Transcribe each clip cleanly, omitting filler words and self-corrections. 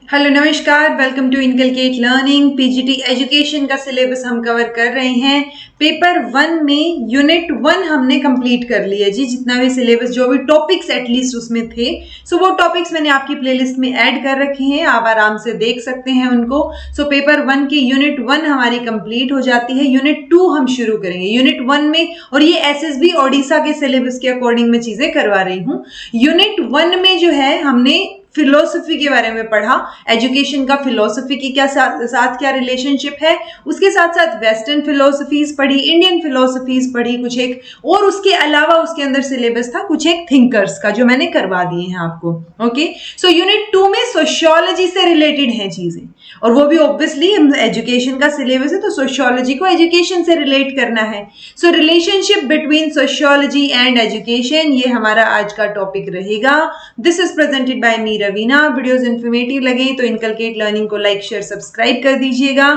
Hello नमस्कार, welcome to inculcate learning. PGT education का syllabus हम कवर कर रहे हैं। पेपर 1 में यूनिट 1 हमने कंप्लीट कर लिया जी। जितना भी सिलेबस, जो भी टॉपिक्स एटलीस्ट उसमें थे, सो वो टॉपिक्स मैंने आपकी प्लेलिस्ट में ऐड कर रखे हैं, आप आराम से देख सकते हैं उनको। सो पेपर 1 की यूनिट 1 हमारी कंप्लीट हो जाती है। यूनिट 2 हम शुरू करेंगे यूनिट 1 में, और ये एसएसबी ओडिशा के सिलेबस के अकॉर्डिंग मैं चीजें करवा रही हूँ। यूनिट 1 में जो है हमने फिलोसफी के बारे में पढ़ा, एजुकेशन का फिलोसफी की क्या साथ क्या रिलेशनशिप है, उसके साथ साथ वेस्टर्न फिलोसफीज पढ़ी, इंडियन फिलोसफीज पढ़ी कुछ एक, और उसके अलावा उसके अंदर सिलेबस था कुछ एक थिंकर्स का, जो मैंने करवा दिए हैं आपको। ओके, सो यूनिट 2 में सोशियोलॉजी से रिलेटेड है चीजें, और वो भी ऑब्वियसली एजुकेशन का सिलेबस है तो सोशियोलॉजी को एजुकेशन से रिलेट करना है। So relationship between sociology and education, ये हमारा आज का टॉपिक रहेगा। This is presented by me Raveena. Videos informative लगे तो इनकलकेट लर्निंग को लाइक शेयर सब्सक्राइब कर दीजिएगा।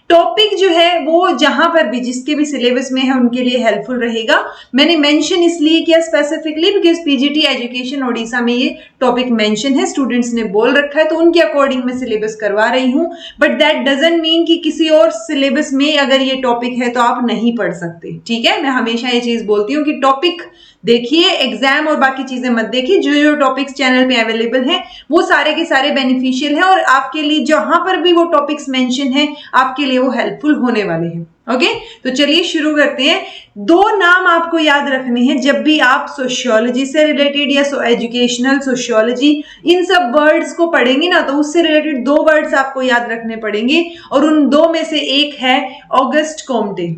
टॉपिक जो है वो जहां पर भी जिसके भी सिलेबस में है उनके लिए हेल्पफुल रहेगा। मैंने मेंशन इसलिए किया specifically because PGT education Odisha में ये टॉपिक मेंशन है, स्टूडेंट्स ने बोल रखा है, तो उनके अकॉर्डिंग मैं सिलेबस करवा रही हूँ। बट दैट डजंट मीन कि किसी और सिलेबस में अगर ये टॉपिक है तो आप नहीं पढ़ सकते। ठीक है, मैं हमेशा ये चीज बोलती हूँ कि टॉपिक देखिए, एग्जाम और बाकी चीजें मत देखिए। जो जो टॉपिक्स चैनल पे अवेलेबल हैं वो सारे के सारे बेनिफिशियल हैं, और आपके लिए जहां पर भी वो टॉपिक्स मेंशन हैं आपके लिए वो हेल्पफुल होने वाले हैं। ओके, तो चलिए शुरू करते हैं। 2 नाम आपको याद रखने हैं जब भी आप सोशियोलॉजी से रिलेटेड या एजुकेशनल सोशियोलॉजी इन सब वर्ड्स को पढ़ेंगे ना, तो उससे रिलेटेड 2 वर्ड्स आपको याद रखने पड़ेंगे, और उन 2 में से एक है ऑगस्ट कॉम्टे।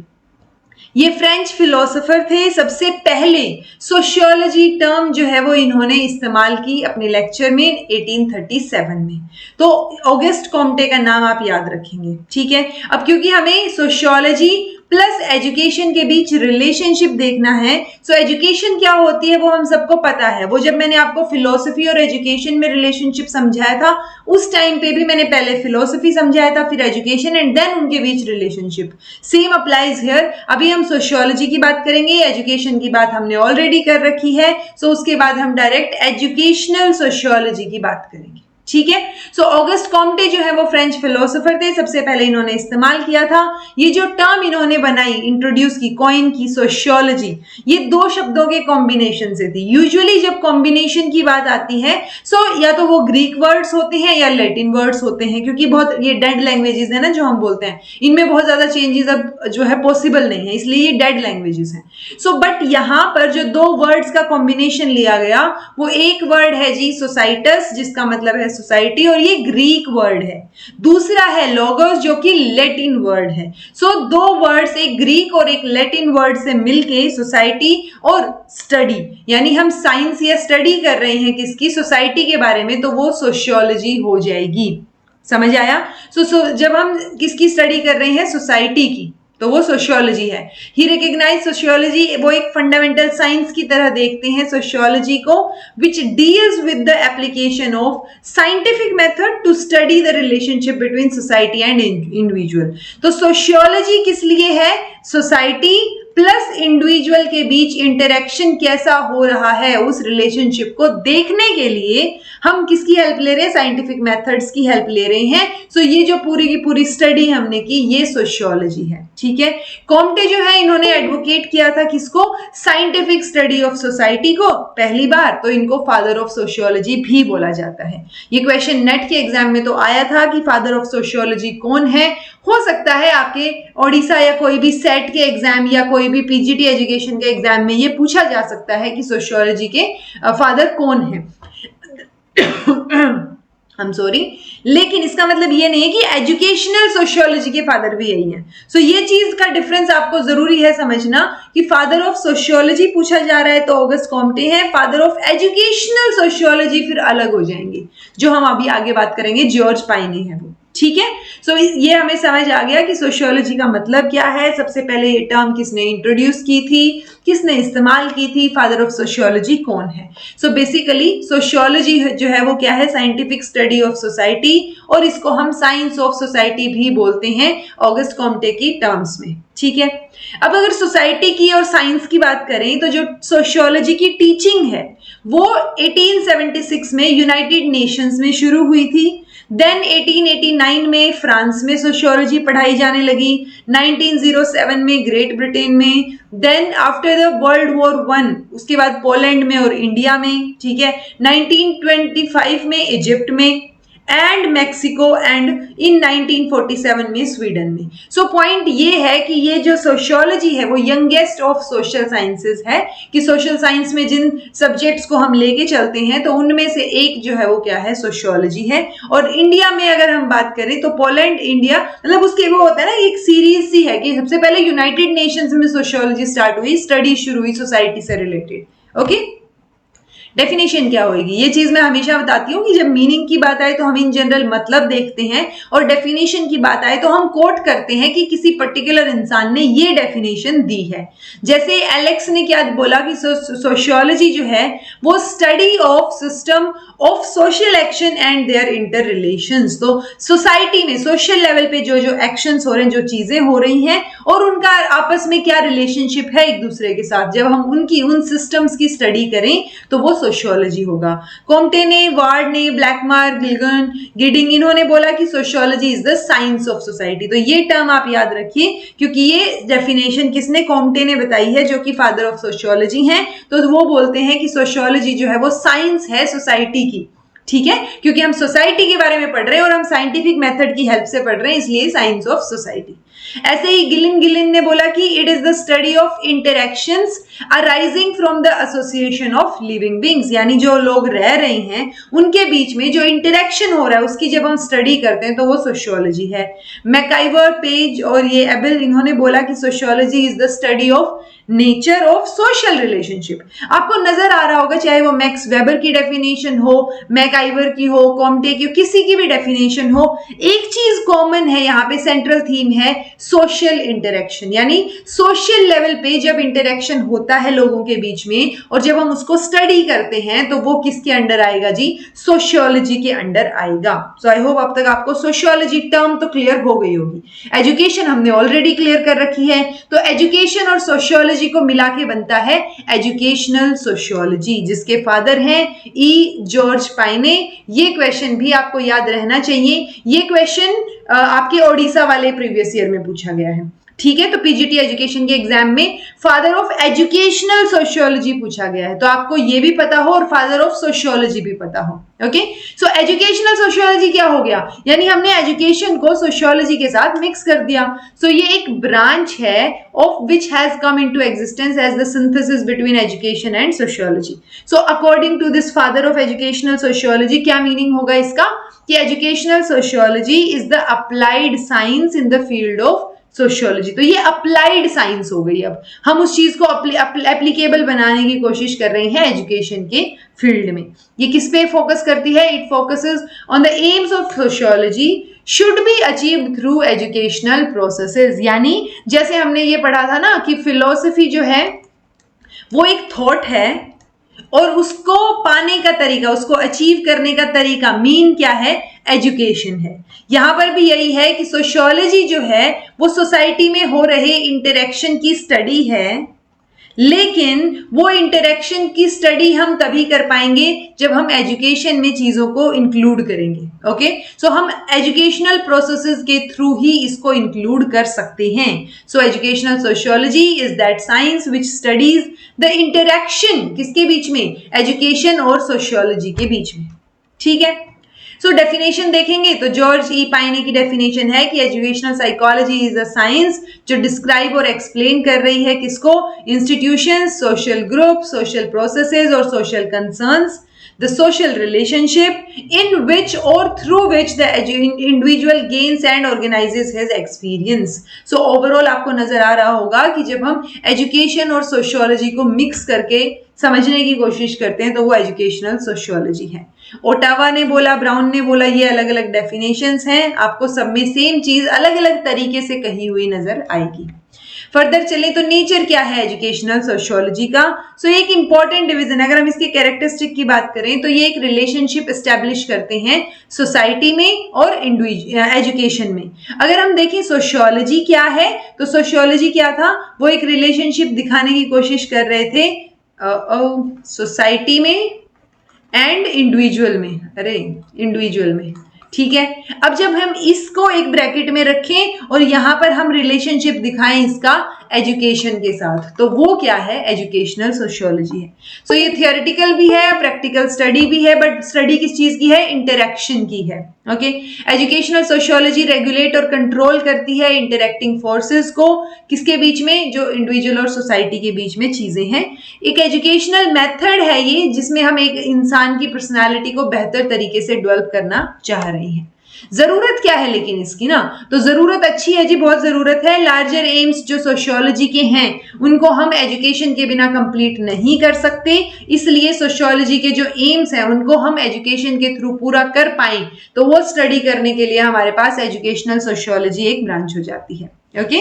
ये फ्रेंच फिलोसोफर थे। सबसे पहले सोशियोलॉजी टर्म जो है वो इन्होंने इस्तेमाल की अपने लेक्चर में 1837 में। तो ऑगस्ट कॉम्टे का नाम आप याद रखेंगे। ठीक है, अब क्योंकि हमें सोशियोलॉजी प्लस एजुकेशन के बीच रिलेशनशिप देखना है, सो एजुकेशन क्या होती है वो हम सबको पता है। वो जब मैंने आपको फिलोसफी और एजुकेशन में रिलेशनशिप समझाया था, उस टाइम पे भी मैंने पहले फिलोसफी समझाया था, फिर एजुकेशन, एंड देन उनके बीच रिलेशनशिप। Same applies here. अभी हम सोशियोलॉजी की बात करेंगे, एजुकेशन की बात हमने ऑलरेडी कर रखी है, सो उसके बाद हम डायरेक्ट एजुकेशनल सोशियोलॉजी की बात करेंगे। ठीक है, सो ऑगस्ट कॉम्टे जो है वो फ्रेंच फिलोसोफर थे। सबसे पहले इन्होंने इस्तेमाल किया था ये जो टर्म इन्होंने बनाई, इंट्रोड्यूस की, कॉइन की, सोशियोलॉजी, ये 2 शब्दों के कॉम्बिनेशन से थी। यूजुअली जब कॉम्बिनेशन की बात आती है, सो या तो वो ग्रीक वर्ड्स होते हैं या लैटिन वर्ड्स होते हैं, क्योंकि बहुत ये डेड लैंग्वेजेस है ना जो हम बोलते हैं, इनमें बहुत ज्यादा चेंजेस अब जो है पॉसिबल नहीं है, इसलिए ये डेड लैंग्वेजेस हैं। सो बट यहां पर जो 2 वर्ड्स का कॉम्बिनेशन लिया गया, वो एक वर्ड है जी सोसाइटस, जिसका मतलब है सोसाइटी, और ये ग्रीक वर्ड है। दूसरा है लोगोस, जो कि लैटिन वर्ड है। सो 2 वर्ड्स, एक ग्रीक और एक लैटिन वर्ड से मिलके सोसाइटी और स्टडी, यानी हम साइंस या स्टडी कर रहे हैं किसकी, सोसाइटी के बारे में, तो वो सोशियोलॉजी हो जाएगी। समझ आया? सो जब हम किसकी स्टडी कर रहे हैं, सोसाइटी की, तो वो सोशियोलॉजी है। ही रिकग्नाइज सोशियोलॉजी, वो एक फंडामेंटल साइंस की तरह देखते हैं सोशियोलॉजी को, which deals with the application of scientific method to study the relationship between society and individual. तो सोशियोलॉजी किस लिए है, सोसाइटी प्लस इंडिविजुअल के बीच इंटरेक्शन कैसा हो रहा है, उस रिलेशनशिप को देखने के लिए हम किसकी हेल्प ले रहे हैं, साइंटिफिक मेथड्स की हेल्प ले रहे हैं। सो ये जो पूरी की पूरी स्टडी हमने की, ये सोशियोलॉजी है। ठीक है, कॉम्टे जो है इन्होंने एडवोकेट किया था किसको, साइंटिफिक स्टडी ऑफ सोसाइटी को पहली बार, तो इनको फादर ऑफ सोशियोलॉजी भी बोला जाता है। ये क्वेश्चन नेट के एग्जाम में तो आया था कि फादर ऑफ सोशियोलॉजी कौन है। हो सकता है आपके ओडिशा या कोई भी सेट के एग्जाम या कोई भी पीजीटी एजुकेशन के एग्जाम में ये पूछा जा सकता है कि सोशियोलॉजी के फादर कौन है। I'm sorry, लेकिन इसका मतलब ये नहीं है कि एजुकेशनल सोशियोलॉजी के फादर भी यही है। सो ये चीज का डिफरेंस आपको जरूरी है समझना कि फादर ऑफ सोशियोलॉजी पूछा जा रहा है तो ऑगस्ट कॉम्टे है, फादर ऑफ एजुकेशनल सोशियोलॉजी फिर अलग हो जाएंगे, जो हम अभी आगे बात करेंगे, जॉर्ज पाइनी है वो। ठीक है, सो ये हमें समझ आ गया कि सोशियोलॉजी का मतलब क्या है। सबसे पहले ये टर्म किसने इंट्रोड्यूस की थी, किसने इस्तेमाल की थी, फादर ऑफ सोशियोलॉजी कौन है। सो बेसिकली सोशियोलॉजी जो है वो क्या है, साइंटिफिक स्टडी ऑफ सोसाइटी, और इसको हम साइंस ऑफ सोसाइटी भी बोलते हैं ऑगस्ट कॉम्टे की टर्म्स में। ठीक है, अब अगर सोसाइटी की और साइंस की बात करें, तो जो सोशियोलॉजी की टीचिंग है वो 1876 में यूनाइटेड नेशंस में शुरू हुई थी। देन 1889 में फ्रांस में सोशियोलॉजी पढ़ाई जाने लगी, 1907 में ग्रेट ब्रिटेन में, then after the world war one उसके बाद पोलैंड में और इंडिया में, ठीक है, 1925 में इजिप्ट में एंड मैक्सिको एंड इन 1947 में स्वीडन में। सो पॉइंट ये है कि ये जो सोशियोलॉजी है वो यंगेस्ट ऑफ सोशल साइंसेस है, कि सोशल साइंस में जिन सब्जेक्ट्स को हम लेके चलते हैं तो उनमें से एक जो है वो क्या है, सोशियोलॉजी है। और इंडिया में अगर हम बात करें तो पोलैंड इंडिया, मतलब उसके वो होता है ना, एक सीरीज सी है कि सबसे पहले यूनाइटेड नेशंस में सोशियोलॉजी स्टार्ट हुई, स्टडी शुरू हुई सोसाइटी से रिलेटेड। ओके, डेफिनेशन क्या होगी, ये चीज मैं हमेशा बताती हूँ कि जब मीनिंग की बात आए तो हम इन जनरल मतलब देखते हैं, और डेफिनेशन की बात आए तो हम कोट करते हैं कि किसी पर्टिकुलर इंसान ने ये डेफिनेशन दी है। जैसे एलेक्स ने क्या बोला कि सोशियोलॉजी जो है वो study of system of social action and their interrelations. तो सोसाइटी में सोशल लेवल पे जो जो एक्शंस हो रहे हैं, जो चीजें हो रही हैं और उनका आपस में क्या रिलेशनशिप है एक दूसरे के साथ, जब हम उन सिस्टम्स की स्टडी करें तो वो सोशियोलॉजी होगा। कॉम्टे ने, वार्ड ने, ब्लैकमार, गिल्गन, गिडिंग, इन्होंने बोला कि sociology is the science of society. तो ये टर्म आप याद रखिए, क्योंकि ये डेफिनेशन किसने, कॉम्टे ने बताई है, जो कि फादर ऑफ सोशियोलॉजी हैं। तो वो बोलते हैं कि सोशियोलॉजी जो है वो साइंस है सोसाइटी की, ठीक है, क्योंकि हम सोसाइटी के बारे में पढ़ रहे हैं और हम साइंटिफिक मेथड की हेल्प से पढ़ रहे हैं, इसलिए साइंस ऑफ सोसाइटी। ऐसे ही गिलिन ने बोला कि it is the study of interactions arising from the association of living beings, यानी जो लोग रह रहे हैं उनके बीच में जो इंटरेक्शन हो रहा है उसकी जब हम स्टडी करते हैं तो वो सोशियोलॉजी है। मैकाइवर, पेज और ये एबल, इन्होंने बोला कि sociology is the study of nature of social relationship. आपको नजर आ रहा होगा, चाहे वो मैक्स वेबर की डेफिनेशन हो, मैकाइवर की हो, कॉम्टे की हो, किसी की भी डेफिनेशन हो, एक चीज कॉमन है, यहाँ पे सेंट्रल थीम है सोशल इंटरेक्शन। यानी सोशल लेवल पे जब इंटरेक्शन होता है लोगों के बीच में और जब हम उसको स्टडी करते हैं तो वो किसके अंडर आएगा जी, सोशियोलॉजी के अंडर आएगा। सो आई होप अब तक आपको सोशियोलॉजी टर्म तो क्लियर हो गई होगी। एजुकेशन हमने ऑलरेडी क्लियर कर रखी है, तो एजुकेशन और सोशियोलॉजी को मिला के बनता है एजुकेशनल सोशियोलॉजी, जिसके फादर हैं ई जॉर्ज पाइने। ये क्वेश्चन भी आपको याद रहना चाहिए, ये क्वेश्चन आपके ओडिशा वाले प्रीवियस ईयर में पूछा गया है, ठीक है। तो पीजीटी एजुकेशन के एग्जाम में फादर ऑफ एजुकेशनल सोशियोलॉजी पूछा गया है, तो आपको ये भी पता हो और फादर ऑफ सोशियोलॉजी भी पता हो। ओके, सो एजुकेशनल सोशियोलॉजी क्या हो गया, यानी हमने एजुकेशन को सोशियोलॉजी के साथ मिक्स कर दिया। सो ये एक ब्रांच है of which has come into existence as the synthesis between education and sociology. So according to this father of educational sociology, क्या मीनिंग होगा इसका, कि educational sociology is the applied science in the field of sociology. तो ये applied science हो गई, अब हम उस चीज को एप्लीकेबल बनाने की कोशिश कर रहे हैं एजुकेशन के फील्ड में। ये किस पे फोकस करती है, it focuses on the AIIMS of sociology should be achieved through educational processes. यानी जैसे हमने ये पढ़ा था ना कि फिलोसफी जो है वो एक थॉट है और उसको पाने का तरीका, उसको अचीव करने का तरीका, मीन क्या है, एजुकेशन है। यहां पर भी यही है कि सोशियोलॉजी जो है वो सोसाइटी में हो रहे इंटरेक्शन की स्टडी है, लेकिन वो इंटरेक्शन की स्टडी हम तभी कर पाएंगे जब हम एजुकेशन में चीजों को इंक्लूड करेंगे। ओके, सो हम एजुकेशनल प्रोसेसेस के थ्रू ही इसको इंक्लूड कर सकते हैं। So educational sociology is that science which studies the interaction, किसके बीच में, एजुकेशन और सोशियोलॉजी के बीच में, ठीक है। सो डेफिनेशन देखेंगे तो जॉर्ज ई पाइने की डेफिनेशन है कि educational psychology is a science जो डिस्क्राइब और एक्सप्लेन कर रही है किसको, institutions, social group, social processes और social concerns, the social relationship in which or through which the individual gains and organizes his experience. So overall आपको नजर आ रहा होगा कि जब हम एजुकेशन और सोशियोलॉजी को मिक्स करके समझने की कोशिश करते हैं तो वो एजुकेशनल सोशियोलॉजी है। ओटावा ने बोला, ब्राउन ने बोला, ये अलग अलग डेफिनेशंस हैं, आपको सब में सेम चीज अलग अलग तरीके से कही हुई नजर आएगी। फर्दर चलें तो नेचर क्या है एजुकेशनल सोशियोलॉजी का। सो एक इंपॉर्टेंट डिवीजन, अगर हम इसके कैरेक्टरिस्टिक की बात करें तो ये एक रिलेशनशिप एस्टेब्लिश करते हैं सोसाइटी में और एजुकेशन में। अगर हम देखें सोशियोलॉजी क्या है, तो सोशियोलॉजी क्या था, वो एक रिलेशनशिप दिखाने की कोशिश कर रहे थे सोसाइटी में एंड इंडिविजुअल में, इंडिविजुअल में, ठीक है। अब जब हम इसको एक ब्रैकेट में रखें और यहां पर हम रिलेशनशिप दिखाएं इसका एजुकेशन के साथ, तो वो क्या है, एजुकेशनल सोशियोलॉजी है। सो ये थियोरेटिकल भी है, प्रैक्टिकल स्टडी भी है, बट स्टडी किस चीज की है, इंटरेक्शन की है। ओके, एजुकेशनल सोशियोलॉजी रेगुलेट और कंट्रोल करती है इंटरेक्टिंग फोर्सेस को, किसके बीच में, जो इंडिविजुअल और सोसाइटी के बीच में चीजें हैं। एक एजुकेशनल मेथड है ये, जिसमें हम एक इंसान की पर्सनालिटी को बेहतर तरीके से डेवलप करना चाह रहे हैं। जरूरत क्या है लेकिन इसकी ना, तो जरूरत अच्छी है जी, बहुत जरूरत है। लार्जर एम्स जो सोशियोलॉजी के हैं उनको हम एजुकेशन के बिना कंप्लीट नहीं कर सकते, इसलिए सोशियोलॉजी के जो एम्स हैं उनको हम एजुकेशन के थ्रू पूरा कर पाए, तो वो स्टडी करने के लिए हमारे पास एजुकेशनल सोशियोलॉजी एक ब्रांच हो जाती है। ओके,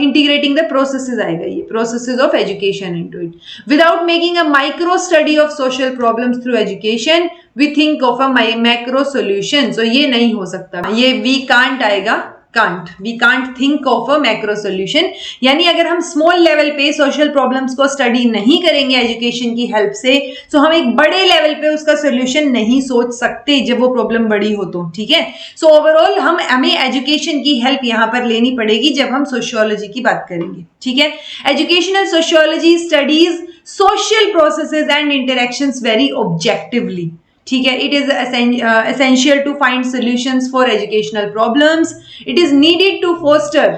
इंटीग्रेटिंग द प्रोसेसेस आएगा ये, processes of education into it. Without making a micro study of social problems through education we think of a macro solution. So ये नहीं हो सकता, ये वी कांट आएगा, we can't think of a macro solution. यानी अगर हम small level पे सोशल प्रॉब्लम्स को स्टडी नहीं करेंगे एजुकेशन की हेल्प से, तो हम एक बड़े लेवल पे उसका सोल्यूशन नहीं सोच सकते जब वो प्रॉब्लम बड़ी हो तो, ठीक है। सो ओवरऑल हमें एजुकेशन की हेल्प यहाँ पर लेनी पड़ेगी जब हम सोशियोलॉजी की बात करेंगे, ठीक है। Educational sociology studies social processes and interactions very objectively, ठीक है। It is essential to find solutions for educational problems. It is needed to foster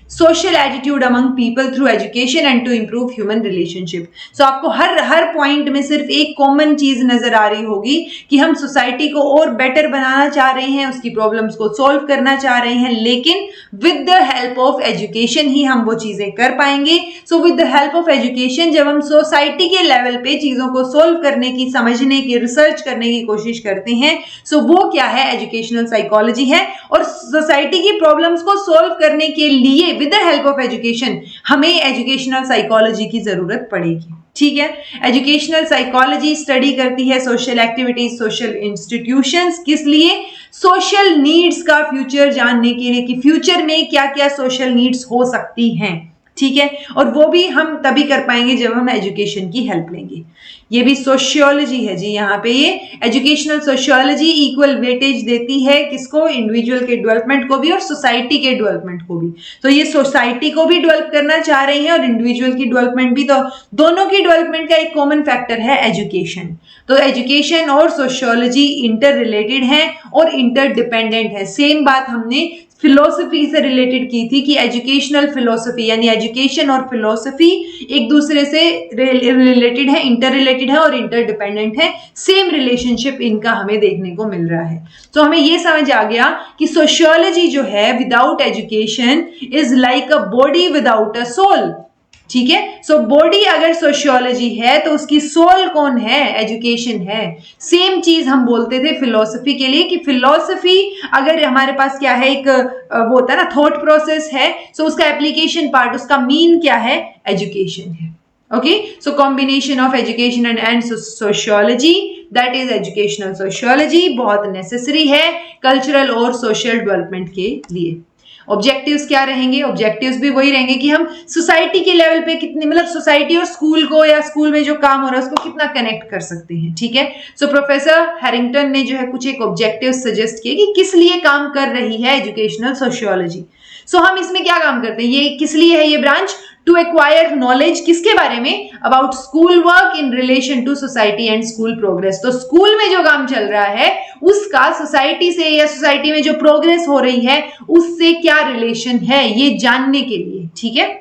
social attitude among people through education and to improve human relationship. So आपको हर point में सिर्फ एक common चीज नजर आ रही होगी कि हम सोसाइटी को और बेटर बनाना चाह रहे हैं, उसकी प्रॉब्लम्स को सॉल्व करना चाह रहे हैं, लेकिन with the help of education ही हम वो चीजें कर पाएंगे। So with the help of education जब हम सोसाइटी के लेवल पे चीजों को सोल्व करने की, समझने की, रिसर्च करने की कोशिश करते हैं, सो वो क्या है, एजुकेशनल साइकोलॉजी है। और सोसाइटी की प्रॉब्लम्स को सोल्व करने के लिए with the help of education हमें एजुकेशनल साइकोलॉजी की जरूरत पड़ेगी, ठीक है। एजुकेशनल साइकोलॉजी स्टडी करती है सोशल एक्टिविटीज, सोशल इंस्टीट्यूशंस, किस लिए, सोशल नीड्स का फ्यूचर जानने के लिए कि फ्यूचर में क्या क्या सोशल नीड्स हो सकती हैं, ठीक है। और वो भी हम तभी कर पाएंगे जब हम एजुकेशन की हेल्प लेंगे। ये भी सोशियोलॉजी है जी, यहाँ पे ये एजुकेशनल सोशियोलॉजी इक्वल वेटेज देती है किसको, इंडिविजुअल के डेवलपमेंट को भी और सोसाइटी के डेवलपमेंट को भी। तो ये सोसाइटी को भी डेवलप करना चाह रहे हैं और इंडिविजुअल की डेवलपमेंट भी, तो दोनों की डेवलपमेंट का एक कॉमन फैक्टर है एजुकेशन। तो एजुकेशन और सोशियोलॉजी इंटर रिलेटेड है और इंटर डिपेंडेंट है। सेम बात हमने फिलोसफी से रिलेटेड की थी कि एजुकेशनल फिलोसफी यानी एजुकेशन और फिलोसफी एक दूसरे से रिलेटेड है, इंटर रिलेटेड है और इंटर डिपेंडेंट है। सेम रिलेशनशिप इनका हमें देखने को मिल रहा है। तो हमें ये समझ आ गया कि सोशियोलॉजी जो है without education is like a body without a soul, ठीक है। सो बॉडी अगर सोशियोलॉजी है तो उसकी सोल कौन है, एजुकेशन है। सेम चीज हम बोलते थे फिलोसफी के लिए कि फिलोसफी अगर हमारे पास क्या है, एक वो होता है ना थॉट प्रोसेस है, सो उसका एप्लीकेशन पार्ट, उसका मीन क्या है, एजुकेशन है। Okay, so combination of education and sociology, that is educational sociology, बहुत नेसेसरी है कल्चरल और सोशल डेवलपमेंट के लिए। ऑब्जेक्टिव्स क्या रहेंगे, ऑब्जेक्टिव्स भी वही रहेंगे कि हम सोसाइटी के लेवल पे कितने, मतलब सोसाइटी और स्कूल को या स्कूल में जो काम हो रहा है उसको कितना कनेक्ट कर सकते हैं, ठीक है। सो प्रोफेसर हैरिंगटन ने जो है कुछ एक ऑब्जेक्टिव सजेस्ट किए कि किस लिए काम कर रही है एजुकेशनल सोशियोलॉजी। सो हम इसमें क्या काम करते हैं, ये किस लिए है ये ब्रांच, टू एक्वायर नॉलेज, किसके बारे में, about school work in relation to society and school progress. तो स्कूल में जो काम चल रहा है उसका सोसाइटी से या सोसाइटी में जो प्रोग्रेस हो रही है उससे क्या रिलेशन है, ये जानने के लिए, ठीक है।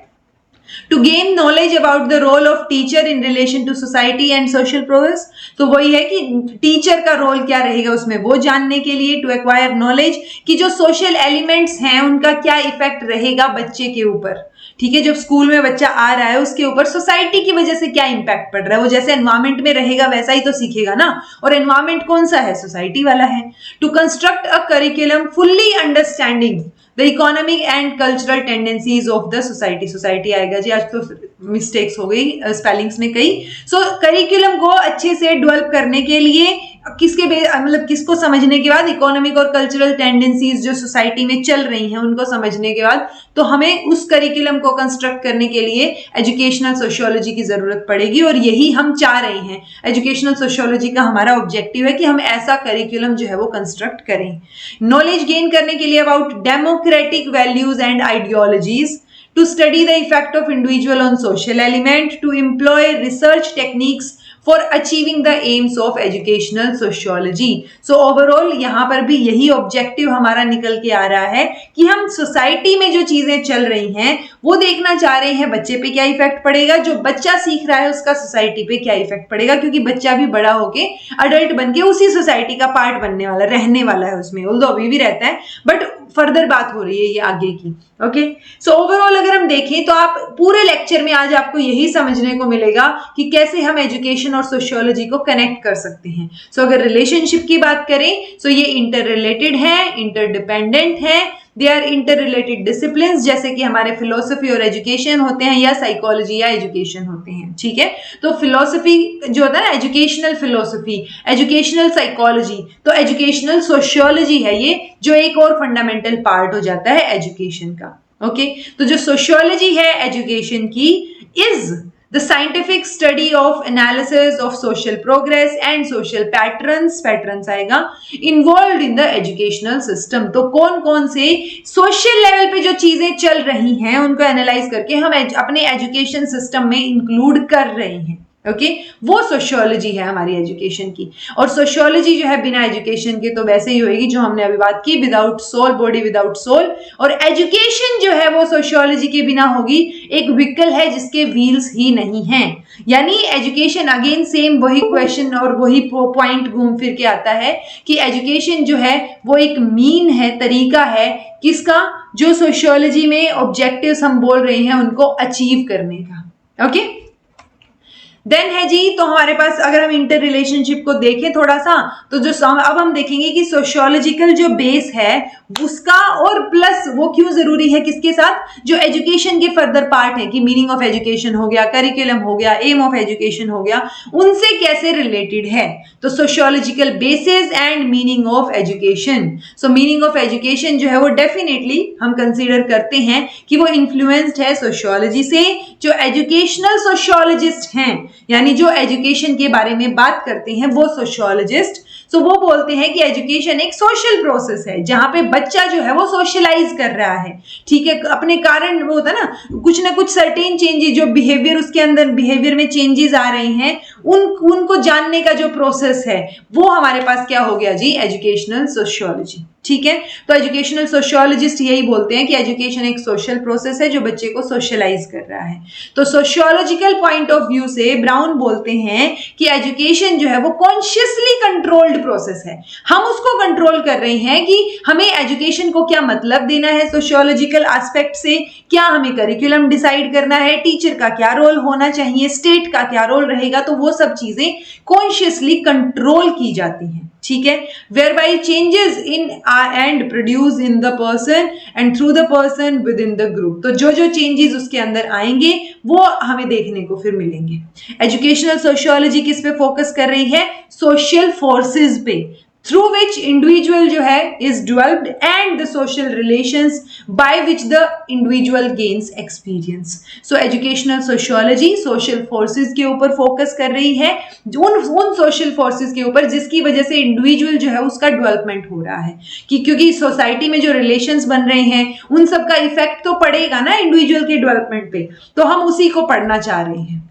To gain knowledge about the role of teacher in relation to society and social progress, तो वही है कि टीचर का रोल क्या रहेगा उसमें, वो जानने के लिए। टू एक्वायर नॉलेज कि जो सोशल एलिमेंट्स हैं उनका क्या इफेक्ट रहेगा बच्चे के ऊपर, ठीक है। जब स्कूल में बच्चा आ रहा है उसके ऊपर सोसाइटी की वजह से क्या इंपैक्ट पड़ रहा है, वो जैसे एनवायरमेंट में रहेगा वैसा ही तो सीखेगा ना, और एनवायरमेंट कौन सा है, सोसाइटी वाला है। To construct a curriculum fully understanding the economic and cultural tendencies of the society, society आएगा जी, आज तो मिस्टेक्स हो गई स्पेलिंग्स में कई। सो करिकुलम को अच्छे से डेवलप करने के लिए मतलब किसको समझने के बाद, इकोनॉमिक और कल्चरल टेंडेंसीज जो सोसाइटी में चल रही हैं उनको समझने के बाद तो हमें उस करिकुलम को कंस्ट्रक्ट करने के लिए एजुकेशनल सोशियोलॉजी की जरूरत पड़ेगी, और यही हम चाह रहे हैं। एजुकेशनल सोशियोलॉजी का हमारा ऑब्जेक्टिव है कि हम ऐसा करिकुलम जो है वो कंस्ट्रक्ट करें। नॉलेज गेन करने के लिए about democratic values and ideologies, to study the effect of individual on social element, to employ research techniques for achieving the aims of educational sociology. So overall यहाँ पर भी यही ऑब्जेक्टिव हमारा निकल के आ रहा है कि हम सोसाइटी में जो चीजें चल रही हैं वो देखना चाह रहे हैं, बच्चे पे क्या इफेक्ट पड़ेगा, जो बच्चा सीख रहा है उसका सोसाइटी पे क्या इफेक्ट पड़ेगा, क्योंकि बच्चा भी बड़ा होके अडल्ट बन के उसी सोसाइटी का पार्ट बनने वाला, रहने वाला है उसमें, ऑल्दो अभी भी रहता है बट फर्दर बात हो रही है ये आगे की। ओके, सो ओवरऑल अगर हम देखें तो आप पूरे लेक्चर में आज आपको यही समझने को मिलेगा कि कैसे हम एजुकेशन और सोशियोलॉजी को कनेक्ट कर सकते हैं। सो अगर रिलेशनशिप की बात करें तो ये इंटर रिलेटेड है, इंटरडिपेंडेंट है, they are interrelated discipline, जैसे कि हमारे फिलोसफी और एजुकेशन होते हैं या साइकोलॉजी या एजुकेशन होते हैं। ठीक है, तो फिलोसफी जो होता है ना, एजुकेशनल फिलोसफी, एजुकेशनल साइकोलॉजी, तो एजुकेशनल सोशियोलॉजी है ये, जो एक और फंडामेंटल पार्ट हो जाता है एजुकेशन का। ओके, तो जो सोशियोलॉजी है एजुकेशन की is the scientific study of analysis of social progress and social patterns आएगा involved in the educational system। तो कौन कौन से सोशल लेवल पे जो चीजें चल रही हैं उनको एनालाइज करके हम अपने एजुकेशन सिस्टम में इंक्लूड कर रहे हैं। ओके, वो सोशियोलॉजी है हमारी एजुकेशन की। और सोशियोलॉजी जो है बिना एजुकेशन के तो वैसे ही होएगी, जो हमने अभी बात की, without soul, body without soul. और एजुकेशन जो है वो सोशियोलॉजी के बिना होगी एक व्हीकल है जिसके व्हील्स ही नहीं हैं। यानी एजुकेशन अगेन सेम वही क्वेश्चन और वही पॉइंट घूम फिर के आता है कि एजुकेशन जो है वो एक मीन है, तरीका है किसका, जो सोशियोलॉजी में ऑब्जेक्टिव्स हम बोल रहे हैं उनको अचीव करने का। ओके, देन है जी, तो हमारे पास अगर हम इंटर रिलेशनशिप को देखें थोड़ा सा, तो जो अब हम देखेंगे कि सोशियोलॉजिकल जो बेस है उसका, और प्लस वो क्यों जरूरी है किसके साथ, जो एजुकेशन के फर्दर पार्ट है कि मीनिंग ऑफ एजुकेशन हो गया, करिकुलम हो गया, एम ऑफ एजुकेशन हो गया, उनसे कैसे रिलेटेड है। तो sociological basis and meaning of education. So meaning of education जो है वो डेफिनेटली हम कंसीडर करते हैं कि वो इन्फ्लुएंस्ड है सोशियोलॉजी से। जो एजुकेशनल सोशियोलॉजिस्ट हैं, यानी जो एजुकेशन के बारे में बात करते हैं वो सोशियोलॉजिस्ट, सो वो बोलते हैं कि एजुकेशन एक सोशल प्रोसेस है जहां पे बच्चा जो है वो सोशलाइज कर रहा है। ठीक है, अपने कारण वो होता है ना कुछ सर्टेन चेंजेस, जो बिहेवियर उसके अंदर बिहेवियर में चेंजेस आ रहे हैं उनको जानने का जो प्रोसेस है वो हमारे पास क्या हो गया जी, एजुकेशनल सोशियोलॉजी। ठीक है, तो एजुकेशनल सोशियोलॉजिस्ट यही बोलते हैं कि एजुकेशन एक सोशल प्रोसेस है जो बच्चे को सोशलाइज कर रहा है। तो सोशियोलॉजिकल पॉइंट ऑफ व्यू से ब्राउन बोलते हैं कि एजुकेशन जो है वो कॉन्शियसली कंट्रोल्ड प्रोसेस है। हम उसको कंट्रोल कर रहे हैं कि हमें एजुकेशन को क्या मतलब देना है सोशियोलॉजिकल एस्पेक्ट से, क्या हमें करिकुलम डिसाइड करना है, टीचर का क्या रोल होना चाहिए, स्टेट का क्या रोल रहेगा, तो वो सब चीजें कॉन्शियसली कंट्रोल की जाती हैं। ठीक है, whereby changes in and produce in the person and through the person within the group। तो जो जो चेंजेस उसके अंदर आएंगे वो हमें देखने को फिर मिलेंगे। एजुकेशनल सोशियोलॉजी किस पे फोकस कर रही है, सोशल फोर्सेस पे, थ्रू विच इंडिविजुअल जो है is developed and the social relations by which the individual gains experience. So educational sociology social forces के ऊपर फोकस कर रही है, उन सोशल फोर्सेस के ऊपर जिसकी वजह से इंडिविजुअल जो है उसका डेवलपमेंट हो रहा है, कि क्योंकि सोसाइटी में जो रिलेशंस बन रहे हैं उन सब का इफेक्ट तो पड़ेगा ना इंडिविजुअल के डेवलपमेंट पे, तो हम उसी को पढ़ना चाह रहे हैं।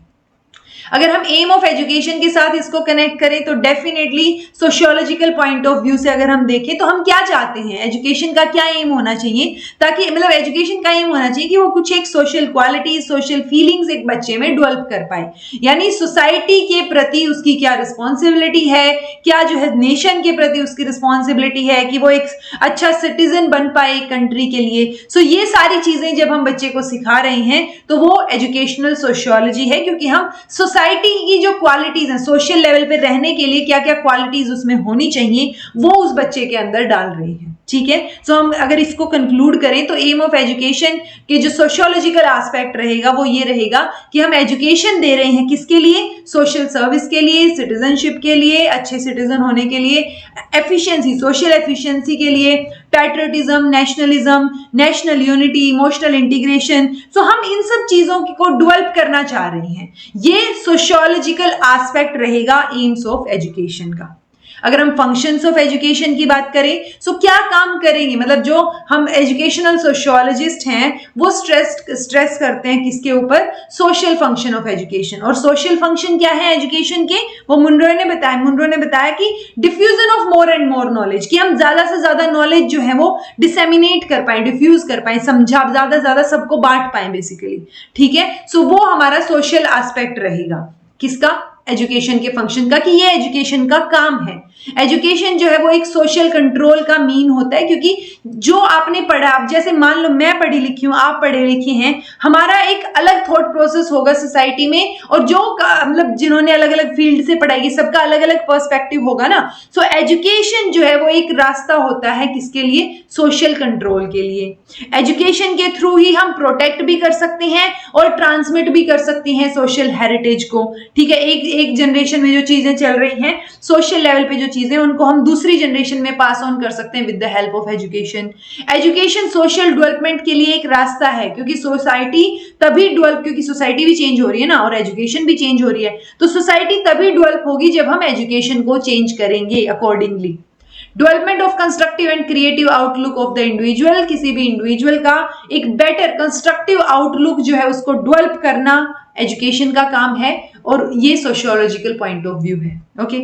अगर हम एम ऑफ एजुकेशन के साथ इसको कनेक्ट करें तो definitely sociological point of view से अगर हम देखें तो हम क्या चाहते हैं, एजुकेशन का क्या एम होना चाहिए, ताकि मतलब एजुकेशन का एम होना चाहिए कि वो कुछ एक सोशल क्वालिटी, सोशल फीलिंग्स एक बच्चे में डेवलप कर पाए। यानी सोसाइटी के प्रति उसकी क्या रिस्पॉन्सिबिलिटी है, क्या जो है नेशन के प्रति उसकी रिस्पॉन्सिबिलिटी है कि वो एक अच्छा सिटीजन बन पाए कंट्री के लिए। सो ये सारी चीजें जब हम बच्चे को सिखा रहे हैं तो वो एजुकेशनल सोशियोलॉजी है, क्योंकि हम सोसाइटी की जो क्वालिटीज हैं, सोशल लेवल पे रहने के लिए क्या क्या क्वालिटीज उसमें होनी चाहिए वो उस बच्चे के अंदर डाल रही हैं। ठीक है। सो हम अगर इसको कंक्लूड करें तो एम ऑफ एजुकेशन के जो सोशियोलॉजिकल एस्पेक्ट रहेगा वो ये रहेगा कि हम एजुकेशन दे रहे हैं किसके लिए, सोशल सर्विस के लिए, सिटीजनशिप के लिए, अच्छे सिटीजन होने के लिए, एफिशिएंसी, सोशल एफिशिएंसी के लिए, patriotism, nationalism, national unity, emotional integration. So हम इन सब चीजों को डेवलप करना चाह रहे हैं। ये सोशियोलॉजिकल एस्पेक्ट रहेगा एम्स ऑफ एजुकेशन का। अगर हम फंक्शंस ऑफ एजुकेशन की बात करें तो क्या काम करेंगे, मतलब जो हम एजुकेशनल सोशियोलॉजिस्ट हैं वो स्ट्रेस करते हैं किसके ऊपर, सोशल फंक्शन ऑफ एजुकेशन। और सोशल फंक्शन क्या है एजुकेशन के, वो मुनरो ने बताया कि diffusion of more and more knowledge, कि हम ज्यादा से ज्यादा नॉलेज जो है वो डिसेमिनेट कर पाए, डिफ्यूज कर पाए, समझा ज्यादा से ज्यादा सबको बांट पाए बेसिकली, ठीक है। सो वो हमारा सोशल एस्पेक्ट रहेगा किसका, एजुकेशन के फंक्शन का, कि ये एजुकेशन का काम है। एजुकेशन जो है वो एक सोशल कंट्रोल का मीन होता है, क्योंकि जो आपने पढ़ा, आप जैसे मान लो मैं पढ़ी लिखी हूं, आप पढ़े लिखे हैं, हमारा एक अलग थॉट प्रोसेस होगा सोसाइटी में, और जो मतलब जिन्होंने अलग अलग फील्ड से पढ़ाई की सबका अलग अलग पर्सपेक्टिव होगा ना। सो एजुकेशन जो है वो एक रास्ता होता है किसके लिए, सोशल कंट्रोल के लिए। एजुकेशन के थ्रू ही हम प्रोटेक्ट भी कर सकते हैं और ट्रांसमिट भी कर सकते हैं सोशल हेरिटेज को, ठीक है। एक जनरेशन में जो चीजें चल रही हैं सोशल लेवल पे, जो चीजें उनको हम दूसरी जनरेशन में पास ऑन कर सकते हैं with the help of education. Education social development के लिए एक रास्ता है, क्योंकि सोसाइटी तभी डेवलप, क्योंकि सोसाइटी भी चेंज हो रही है ना और एजुकेशन भी चेंज हो रही है, तो सोसाइटी तभी डेवलप होगी जब हम एजुकेशन को चेंज करेंगे accordingly. Development of constructive and creative outlook of the individual, किसी भी इंडिविजुअल का एक बेटर कंस्ट्रक्टिव आउटलुक जो है उसको डेवलप करना एजुकेशन का काम है, और ये सोशियोलॉजिकल पॉइंट ऑफ व्यू है। Okay,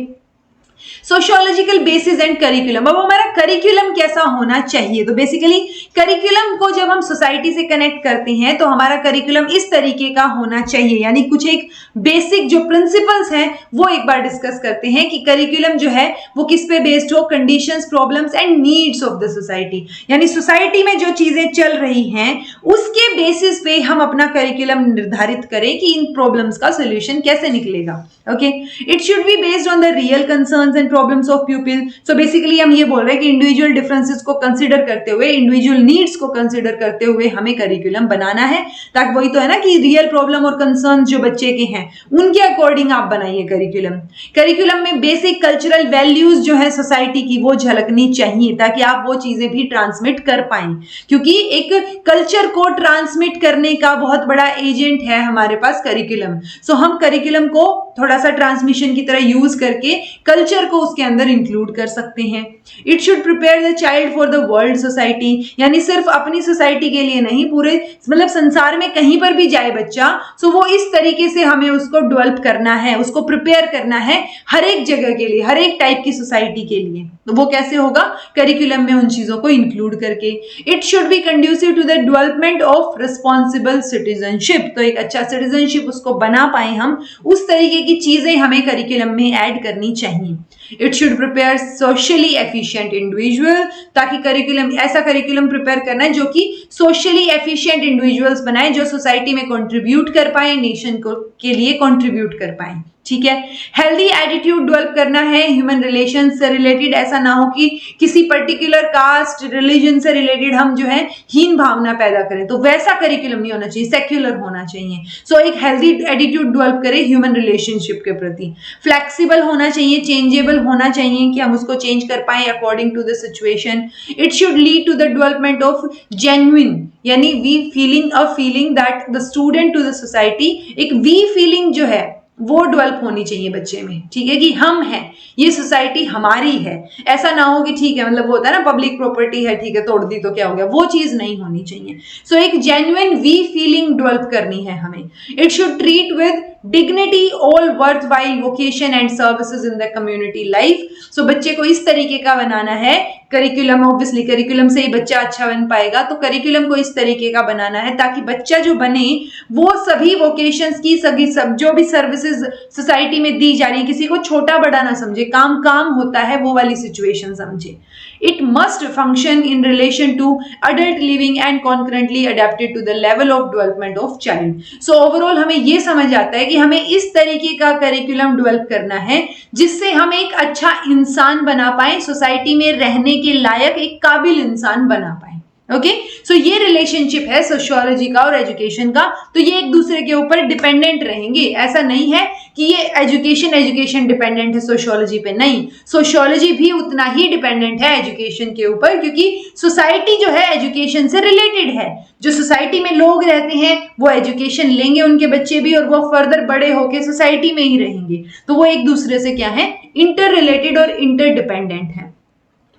sociological basis and curriculum. अब हमारा करिकुलम कैसा होना चाहिए, तो बेसिकली करिकुलम को जब हम सोसाइटी से कनेक्ट करते हैं तो हमारा करिकुलम इस तरीके का होना चाहिए, यानी कुछ एक बेसिक जो प्रिंसिपल्स हैं वो एक बार डिस्कस करते हैं कि करिकुलम जो है वो किस पे बेस्ड हो, conditions, problems and needs of the society, यानी सोसाइटी में जो चीजें चल रही हैं उसके बेसिस पे हम अपना करिकुलम निर्धारित करें कि इन प्रॉब्लम्स का सोल्यूशन कैसे निकलेगा। Okay, it should be based on the real concerns and problems of people. So basically हम ये बोल रहे हैं कि इंडिविजुअल डिफरेंसेस को कंसीडर करते हुए, इंडिविजुअल नीड्स को कंसीडर करते हुए हमें करिकुलम बनाना है, ताकि वही तो है ना कि रियल प्रॉब्लम और कंसर्न्स जो बच्चे के हैं उनके अकॉर्डिंग आप बनाइए करिकुलम। करिकुलम में बेसिक कल्चरल वैल्यूज जो है सोसाइटी की वो झलकनी चाहिए, ताकि आप वो चीजें भी ट्रांसमिट कर पाएं, क्योंकि एक कल्चर को ट्रांसमिट करने का बहुत बड़ा एजेंट है हमारे पास करिकुलम। सो हम करिकुलम को थोड़ा सा ट्रांसमिशन की तरह यूज करके कल्चर को उसके अंदर इंक्लूड कर सकते हैं। It should prepare the child for the world society, यानी सिर्फ अपनी सोसाइटी के लिए नहीं, पूरे मतलब संसार में कहीं पर भी जाए बच्चा, सो वो इस तरीके से हमें उसको डेवलप करना है, उसको प्रिपेयर करना है हर एक जगह के लिए, हर एक टाइप की सोसाइटी के लिए। तो वो कैसे होगा, करिकुलम में उन चीजों को इंक्लूड करके। It should be conducive to the development of responsible citizenship, तो एक अच्छा सिटीजनशिप उसको बना पाए हम, उस तरीके की चीजें हमें करिकुलम में ऐड करनी चाहिए। It should prepare socially efficient individual, ताकि करिकुलम, ऐसा करिकुलम प्रिपेयर करना है जो कि सोशली एफिशिएंट इंडिविजुअल्स बनाए, जो सोसाइटी में कंट्रीब्यूट कर पाए, नेशन को के लिए कंट्रीब्यूट कर पाए। ठीक है, हेल्दी एटीट्यूड डेवलप करना है ह्यूमन रिलेशन से रिलेटेड, ऐसा ना हो कि किसी पर्टिकुलर कास्ट रिलीजन से रिलेटेड हम जो है हीन भावना पैदा करें, तो वैसा करिकुलम नहीं होना चाहिए, सेक्युलर होना चाहिए। सो एक हेल्दी एटीट्यूड डेवलप करें ह्यूमन रिलेशनशिप के प्रति। फ्लेक्सिबल होना चाहिए, चेंजेबल होना चाहिए कि हम उसको चेंज कर पाए according to the situation. It should lead to the development of genuine, यानी we feeling, a feeling that the student to the society, एक वी फीलिंग जो है वो डेवलप होनी चाहिए बच्चे में, ठीक है, कि हम हैं, ये सोसाइटी हमारी है। ऐसा ना हो कि ठीक है, मतलब वो होता है ना पब्लिक प्रॉपर्टी है, ठीक है, तोड़ दी तो क्या हो गया, वो चीज नहीं होनी चाहिए। सो एक जेन्युइन वी फीलिंग डेवलप करनी है हमें। It should treat with dignity all worth while vocation and services in the community life. So बच्चे को इस तरीके का बनाना है करिकुलम, ऑब्वियसली करिकुलम से ही बच्चा अच्छा बन पाएगा, तो करिकुलम को इस तरीके का बनाना है ताकि बच्चा जो बने वो सभी वोकेशंस की, सभी सब जो भी सर्विसेज सोसाइटी में दी जा रही है, किसी को छोटा बड़ा ना समझे, काम काम होता है वो वाली सिचुएशन समझे। It must function in relation to adult living and concurrently adapted to the level of development of child. So overall हमें ये समझ आता है कि हमें इस तरीके का करिकुलम डेवलप करना है जिससे हम एक अच्छा इंसान बना पाए, सोसाइटी में रहने के लायक एक काबिल इंसान बना पाए. ओके, सो ये रिलेशनशिप है सोशियोलॉजी का और एजुकेशन का. तो ये एक दूसरे के ऊपर डिपेंडेंट रहेंगे. ऐसा नहीं है कि ये एजुकेशन डिपेंडेंट है सोशियोलॉजी पे, नहीं, सोशियोलॉजी भी उतना ही डिपेंडेंट है एजुकेशन के ऊपर, क्योंकि सोसाइटी जो है एजुकेशन से रिलेटेड है. जो सोसाइटी में लोग रहते हैं वो एजुकेशन लेंगे, उनके बच्चे भी, और वो फर्दर बड़े होके सोसाइटी में ही रहेंगे. तो वो एक दूसरे से क्या है, इंटर रिलेटेड और इंटर डिपेंडेंट है.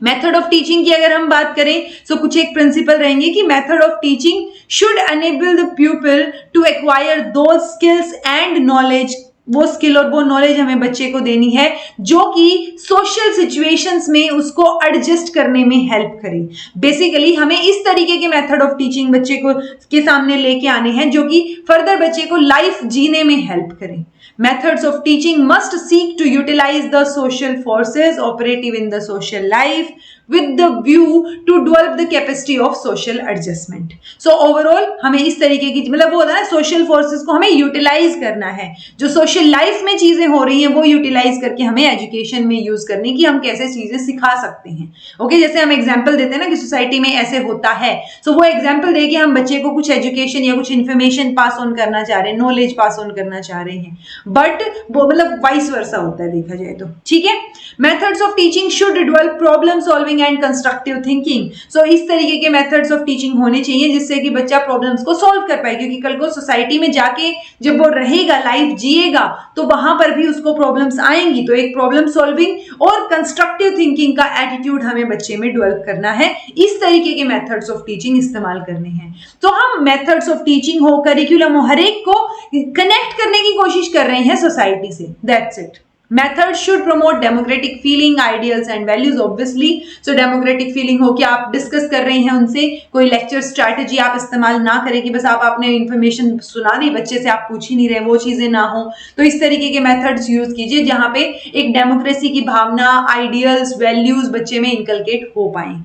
मेथड ऑफ टीचिंग की अगर हम बात करें तो कुछ एक प्रिंसिपल रहेंगे कि method of teaching should enable the pupil to acquire those skills and knowledge. वो स्किल और वो नॉलेज हमें बच्चे को देनी है जो कि सोशल सिचुएशंस में उसको एडजस्ट करने में हेल्प करे. बेसिकली हमें इस तरीके के मेथड ऑफ टीचिंग बच्चे को के सामने लेके आने हैं जो कि फर्दर बच्चे को लाइफ जीने में हेल्प करें. Methods of teaching must seek to utilize the social forces operative in the social life with the view to develop the capacity of social adjustment. So overall हमें इस तरीके की, मतलब वो होता है ना, सोशल फोर्सेस को हमें यूटिलाइज करना है. जो सोशल लाइफ में चीजें हो रही हैं वो यूटिलाइज करके हमें एजुकेशन में यूज करनी कि हम कैसे चीजें सिखा सकते हैं. ओके, जैसे हम एग्जाम्पल देते हैं ना कि सोसाइटी में ऐसे होता है, तो वो एग्जाम्पल देके हम बच्चे को कुछ एजुकेशन या कुछ इन्फॉर्मेशन पास ऑन करना चाह रहे हैं, नॉलेज पास ऑन करना चाह रहे हैं, बट वो मतलब वाइस वर्सा होता है देखा जाए तो. ठीक है, methods of teaching should develop problem solving and constructive thinking. So इस तरीके के मेथड्स ऑफ टीचिंग होने चाहिए जिससे कि बच्चा प्रॉब्लम्स को सॉल्व कर पाए, क्योंकि कल को सोसाइटी में जाके जब वो रहेगा, लाइफ जिएगा, तो वहां पर भी उसको प्रॉब्लम्स आएंगी. तो एक प्रॉब्लम सॉल्विंग और कंस्ट्रक्टिव थिंकिंग का एटीट्यूड हमें बच्चे में डेवलप करना है. इस तरीके के मेथड्स ऑफ टीचिंग इस्तेमाल करने हैं. तो हम मेथड्स ऑफ टीचिंग हो, करिकुलम हो, हर एक को कनेक्ट करने की कोशिश कर रहे हैं सोसाइटी से. That's it. Methods should promote democratic feeling, ideals and values obviously. So democratic feeling हो कि आप डिस्कस कर रहे हैं उनसे, कोई लेक्चर स्ट्रैटेजी आप इस्तेमाल ना करें कि बस आप आपने इन्फॉर्मेशन सुना दी, बच्चे से आप पूछ ही नहीं रहे, वो चीजें ना हो. तो इस तरीके के मेथड्स यूज कीजिए जहां पे एक डेमोक्रेसी की भावना, आइडियल्स, वैल्यूज बच्चे में इनकलकेट हो पाए.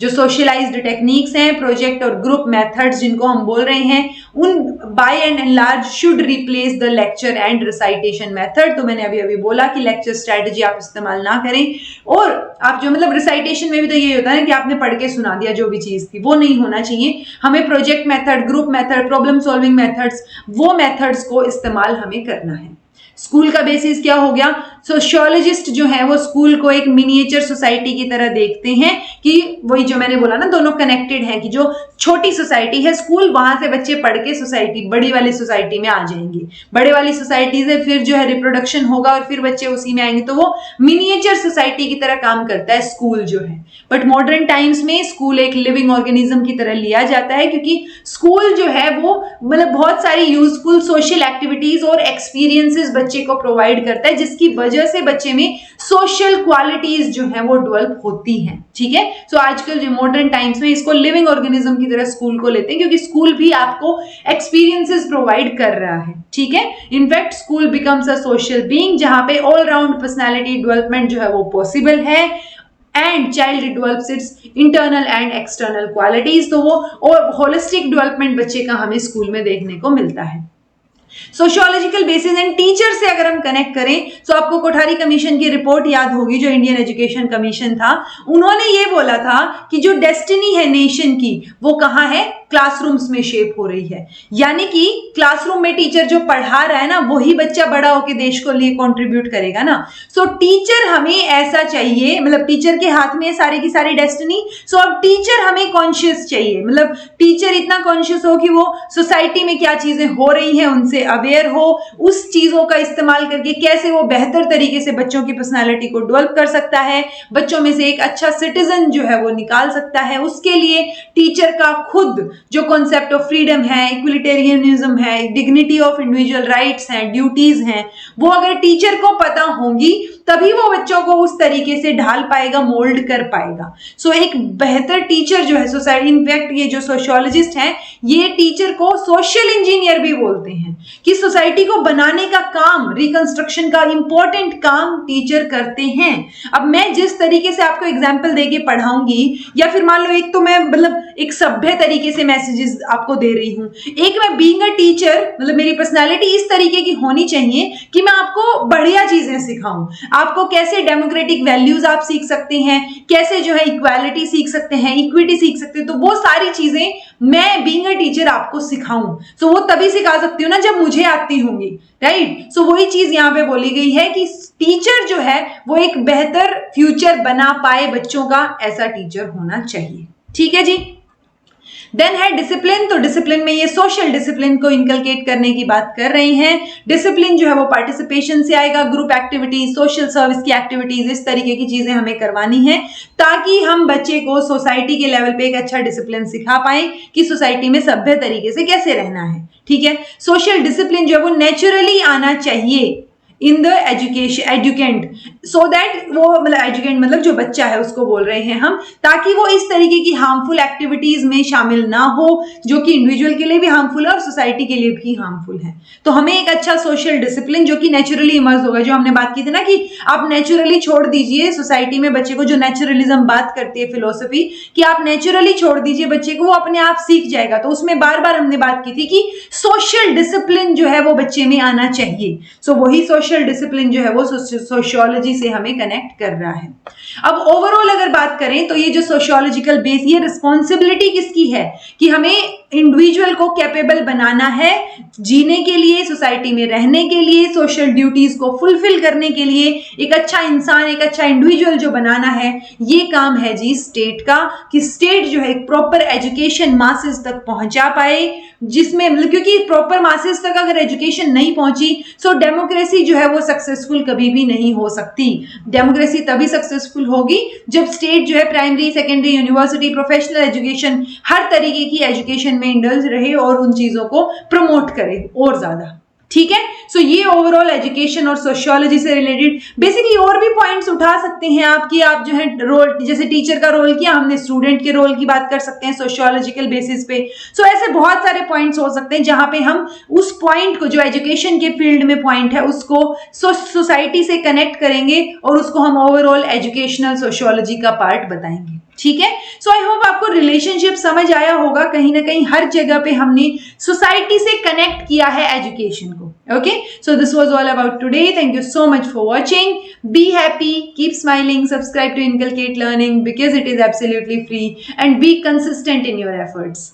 जो सोशलाइज्ड टेक्निक्स हैं, प्रोजेक्ट और ग्रुप मेथड्स जिनको हम बोल रहे हैं, उन by and large should replace the lecture and recitation method. तो मैंने अभी बोला कि लेक्चर स्ट्रेटजी आप इस्तेमाल ना करें, और आप जो मतलब रिसाइटेशन में भी तो ये होता है कि आपने पढ़ के सुना दिया जो भी चीज थी, वो नहीं होना चाहिए. हमें project method, group method, problem solving methods, वो मेथड्स को इस्तेमाल हमें करना है. स्कूल का बेसिस क्या हो गया, सोशियोलॉजिस्ट जो है वो स्कूल को एक मिनिएचर सोसाइटी की तरह देखते हैं कि वही जो मैंने बोला ना, दोनों कनेक्टेड हैं कि जो छोटी सोसाइटी है स्कूल, वहां से बच्चे पढ़ के सोसाइटी, बड़ी वाली सोसाइटी में आ जाएंगे. बड़े वाली सोसाइटी से फिर जो है रिप्रोडक्शन होगा और फिर बच्चे उसी में आएंगे. तो वो मिनिएचर सोसाइटी की तरह काम करता है स्कूल जो है. बट मॉडर्न टाइम्स में स्कूल एक लिविंग ऑर्गेनिज्म की तरह लिया जाता है, क्योंकि स्कूल जो है वो मतलब बहुत सारी यूजफुल सोशल एक्टिविटीज और एक्सपीरियंसेस बच्चे को प्रोवाइड करता है, जिसकी वजह से बच्चे में सोशल क्वालिटीज जो है वो डेवलप होती हैं. ठीक है, सो आजकल जो मॉडर्न टाइम्स में इसको लिविंग ऑर्गेनिज्म की तरह स्कूल को लेते हैं, क्योंकि स्कूल भी आपको एक्सपीरियंसेस प्रोवाइड कर रहा है. ठीक है, in fact school becomes a social being जहां पे ऑल राउंड पर्सनालिटी डेवलपमेंट जो है वो पॉसिबल है, and child develops it's internal and external qualities. तो वो और होलिस्टिक डेवलपमेंट बच्चे का हमें स्कूल में देखने को मिलता है. सोशियोलॉजिकल बेसिस एंड टीचर से अगर हम कनेक्ट करें तो आपको कोठारी कमीशन की रिपोर्ट याद होगी, जो इंडियन एजुकेशन कमीशन था. उन्होंने ये बोला था कि जो डेस्टिनी है नेशन की वो कहाँ है, क्लासरूम्स में शेप हो रही है. यानी कि क्लासरूम में टीचर जो पढ़ा रहा है ना, वही बच्चा बड़ा होकर देश को लिए कंट्रीब्यूट करेगा ना. सो टीचर हमें ऐसा चाहिए, मतलब टीचर के हाथ में सारी की सारी डेस्टिनी. सो अब टीचर हमें कॉन्शियस चाहिए, मतलब टीचर इतना कॉन्शियस हो कि वो सोसाइटी में क्या चीजें हो रही हैं उनसे अवेयर हो, उस चीजों का इस्तेमाल करके कैसे वो बेहतर तरीके से बच्चों की पर्सनालिटी को डेवलप कर सकता है, बच्चों में से एक अच्छा सिटीजन जो है वो निकाल सकता है. उसके लिए टीचर का खुद जो कॉन्सेप्ट ऑफ फ्रीडम है, इक्विलिटेरियनिज्म है, डिग्निटी ऑफ इंडिविजुअल राइट्स हैं, ड्यूटीज हैं, वो अगर टीचर को पता होंगी तभी वो बच्चों को उस तरीके से ढाल पाएगा, मोल्ड कर पाएगा। सो एक बेहतर टीचर जो है सोसाइटी, इनफैक्ट ये जो सोशियोलॉजिस्ट हैं ये टीचर को सोशल इंजीनियर भी बोलते हैं, कि सोसाइटी को बनाने का काम, रिकंस्ट्रक्शन का इंपॉर्टेंट काम टीचर करते हैं। अब मैं जिस तरीके से आपको एग्जाम्पल देके पढ़ाऊंगी, या फिर मान लो एक तो मैं मतलब एक सभ्य तरीके से मैसेजेस आपको दे रही हूं, एक मैं बीइंग अ टीचर मतलब मेरी पर्सनालिटी इस तरीके की होनी चाहिए कि मैं आपको बढ़िया चीजें सिखाऊं, आपको कैसे डेमोक्रेटिक वैल्यूज आप सीख सकते हैं, कैसे जो है इक्वालिटी सीख सकते हैं, इक्विटी सीख सकते हैं, तो वो सारी चीजें मैं बीइंग अ टीचर आपको सिखाऊं। सो वो तभी सिखा सकती हूँ ना जब मुझे आती होंगी, राइट। सो वही चीज यहाँ पे बोली गई है कि टीचर जो है वो एक बेहतर फ्यूचर बना पाए बच्चों का, ऐसा टीचर होना चाहिए। ठीक है जी। देन है डिसिप्लिन। तो डिसिप्लिन में ये सोशल डिसिप्लिन को इनकलकेट करने की बात कर रही हैं। डिसिप्लिन जो है वो पार्टिसिपेशन से आएगा, ग्रुप एक्टिविटीज, सोशल सर्विस की एक्टिविटीज, इस तरीके की चीजें हमें करवानी है ताकि हम बच्चे को सोसाइटी के लेवल पे एक अच्छा डिसिप्लिन सिखा पाए कि सोसाइटी में सभ्य तरीके से कैसे रहना है। ठीक है। सोशल डिसिप्लिन जो है वो नेचुरली आना चाहिए in the education educant, so that वो मतलब एजुकेंट मतलब जो बच्चा है उसको बोल रहे हैं हम, ताकि वो इस तरीके की हार्मफुल एक्टिविटीज में शामिल ना हो जो कि इंडिविजुअल के लिए भी हार्मफुल है और सोसाइटी के लिए भी हार्मफुल है। तो हमें एक अच्छा सोशल डिसिप्लिन जो कि नेचुरली इमर्ज होगा, जो हमने बात की थी ना कि आप नेचुरली छोड़ दीजिए सोसाइटी में बच्चे को, जो नेचुरलिज्म बात करती है फिलोसफी कि आप नेचुरली छोड़ दीजिए बच्चे को, वो अपने आप सीख जाएगा। तो उसमें बार बार हमने बात की थी कि सोशल डिसिप्लिन जो है वो बच्चे में आना चाहिए। सो वही सोशल डिसिप्लिन जो है वो सोशियोलॉजी से हमें कनेक्ट कर रहा है। अब ओवरऑल अगर बात करें तो ये जो सोशियोलॉजिकल बेस, ये रिस्पॉन्सिबिलिटी किसकी है कि हमें इंडिविजुअल को कैपेबल बनाना है जीने के लिए, सोसाइटी में रहने के लिए, सोशल ड्यूटीज को फुलफिल करने के लिए, एक अच्छा इंसान, एक अच्छा इंडिविजुअल जो बनाना है, ये काम है जी स्टेट का, कि स्टेट जो है एक प्रॉपर एजुकेशन मासेस तक पहुंचा पाए, जिसमें मतलब क्योंकि प्रॉपर मासेस तक अगर एजुकेशन नहीं पहुंची सो डेमोक्रेसी जो है वो सक्सेसफुल कभी भी नहीं हो सकती। डेमोक्रेसी तभी सक्सेसफुल होगी जब स्टेट जो है primary, secondary, university, professional education, हर तरीके की एजुकेशन में इंडल्ज रहे और उन चीजों को प्रमोट करे और ज्यादा। ठीक है। सो ये ओवरऑल एजुकेशन और सोशियोलॉजी से रिलेटेड बेसिकली और भी पॉइंट्स उठा सकते हैं आपकी, आप जो है रोल, जैसे टीचर का रोल किया हमने, स्टूडेंट के रोल की बात कर सकते हैं सोशियोलॉजिकल बेसिस पे। सो ऐसे बहुत सारे पॉइंट्स हो सकते हैं जहां पे हम उस पॉइंट को जो एजुकेशन के फील्ड में पॉइंट है उसको सोसाइटी से कनेक्ट करेंगे और उसको हम ओवरऑल एजुकेशनल सोशियोलॉजी का पार्ट बताएंगे। ठीक है। सो आई होप आपको रिलेशनशिप समझ आया होगा, कहीं ना कहीं हर जगह पे हमने सोसाइटी से कनेक्ट किया है एजुकेशन को। Okay, so this was all about today. Thank you so much for watching. Be happy, keep smiling, subscribe to inculcate learning because it is absolutely free, and be consistent in your efforts.